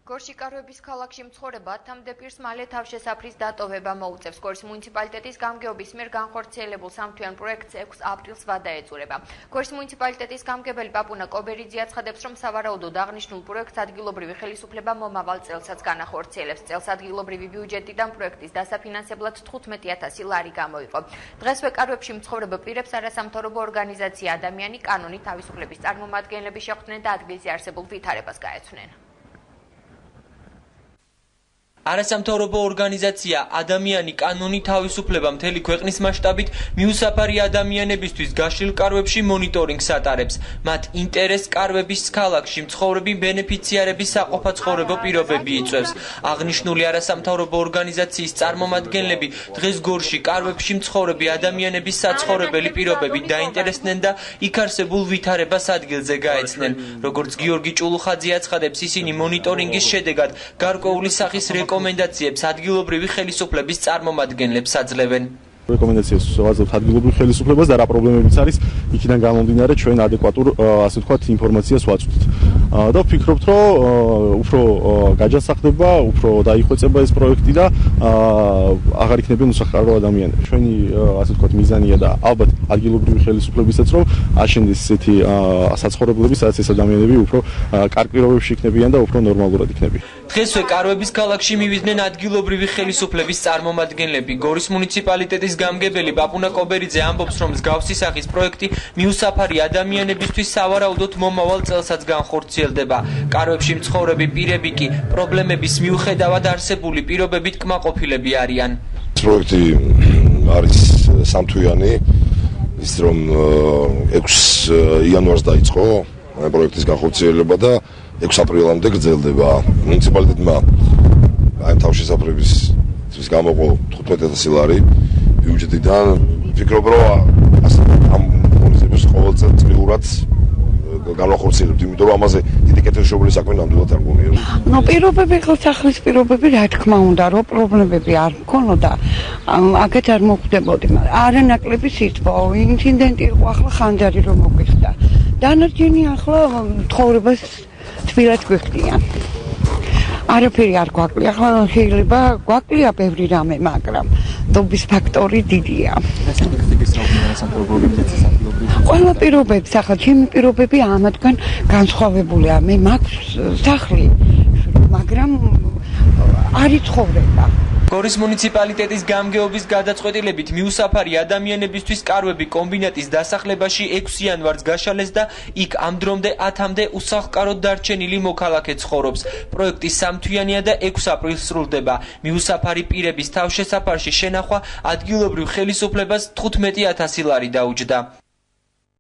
გორში კარვების ქალაქში მცხოვრება ათამდე პირს მალე თავშესაფრის დატოვება მოუწევს. გორის მუნიციპალიტეტის გამგეობის მიერ განხორციელებულ სამთვიან პროექტს 6 აპრილს ვადა ეწურება. გორის მუნიციპალიტეტის გამგებელი პაპუნა კობერიძე აცხადებს, რომ სავარაუდოდ აღნიშნულ პროექტს ადგილობრივი ხელისუფლება მომავალ წელსაც განახორციელებს. წელს ადგილობრივი ბიუჯეტიდან პროექტის დასაფინანსებლად 15,000 ლარი გამოიყო. დღესვე კარვებში მცხოვრებ პირებს არასამთავრობო ორგანიზაცია ადამიანი კანონი თავისუფლების წარმომადგენლები შეხვდნენ და ადგილზე არსებულ ვითარებას გაეცნენ. არასამთავრობო ორგანიზაცია ადამიანი კანონი თავისუფლება მთელი ქვეყნის მასშტაბით მიუსაფარი ადამიანებისთვის გაშლილ კარვებში მონიტორინგს ატარებს. მათ ინტერესს კარვების ქალაქში მცხოვრები ბენეფიციარების საყოფაცხოვრებო პირობები იწვევს. აღნიშნული არასამთავრობო ორგანიზაციის წარმომადგენლები დღეს გორში კარვებში მცხოვრები ადამიანების საცხოვრებელი პირობებით დაინტერესდნენ და იქ არსებულ ვითარებას ადგილზე გაეცნენ. როგორც გიორგი ჭულუხაძე აცხადებს, ისინი მონიტორინგის შედეგად გარკვეული სახის რეკომენდაციებს ადგილობრივი ხელისუფლების წარმომადგენლებს აძლევენ. რეკომენდაციებს ვაძლევთ ადგილობრივ ხელისუფლებას და რა პრობლემებიც არის, იქიდან გამომდინარე ჩვენ ადეკვატურ, ასე ვთქვათ, ინფორმაციას ვაწვდით. და ვფიქრობთ, რომ უფრო გაჯანსაღდება, უფრო დაიხვეწება ეს პროექტი და აღარ იქნებიან უსახლკარო ადამიანები. ჩვენი, ასე ვთქვათ, მიზანია და ალბათ ადგილობრივი ხელისუფლებისაც, რომ აშენდეს ესეთი საცხოვრებლები, სადაც ეს ადამიანები უფრო კარგ პირობებში იქნებიან და უფრო ნორმალურად იქნებიან. დღესვე კარვების ქალაქში მივიდნენ ადგილობრივი ხელისუფლების წარმომადგენლები. გორის მუნიციპალიტეტის გამგებელი პაპუნა კობერიძე ამბობს, რომ მსგავსი სახის პროექტი მიუსაფარი ადამიანებისთვის სავარაუდოდ მომავალ წელსაც განხორციელდება. კარვებში მცხოვრები პირები კი პრობლემების მიუხედავად არსებული პირობებით კმაყოფილები არიან. პროექტი არის სამთვიანი, ის რომ 6 იანვარს დაიწყო პროექტის განხორციელება და 6 აპრილამდე გრძელდება. მუნიციპალიტეტმა აი თავშესაფრების გამოყო 15,000 ლარი ბიუჯეტიდან. ვფიქრობ, რომ ამ მონიციპალიტეტს ყოველწლიურად განახორციელებთ, იმიტომ რომ ამაზე დიდი კეთილშობილი საქმე ნამდვილად არ გონია. პირობები ხო სახლის პირობები, რა თქმა უნდა, რომ პრობლემები არ მქონოდა, აქეთ არ მოხდებოდი. არანაკლები სიტყვა, ინციდენტი იყო ახლა ხანძარი რომ მოგვიხდა. დანარჩენი ახლა ცხოვრებას თბილად გვიხდიან. არაფერი არ გვაკლია, ახლა შეიძლება გვაკლია ბევრი რამე, მაგრამ დობის ფაქტორი დიდია. ყველა პირობებს, ახლა ჩემი პირობები ამათგან განსხვავებულია. მე მაქვს სახლი, მაგრამ არ იცხოვრება. გორის მუნიციპალიტეტის გამგეობის გადაწყვეტილებით მიუსაფარი ადამიანებისთვის კარვები კომბინატის დასახლებაში 6 იანვარს გაშალეს და იქ ამ დრომდე 10-მდე უსახლკაროდ დარჩენილი მოქალაქე ცხოვრობს. პროექტი სამთვიანია და 6 აპრილს სრულდება. მიუსაფარი პირების თავშესაფარში შენახვა ადგილობრივ ხელისუფლებას 15,000 ლარი დაუჯდა.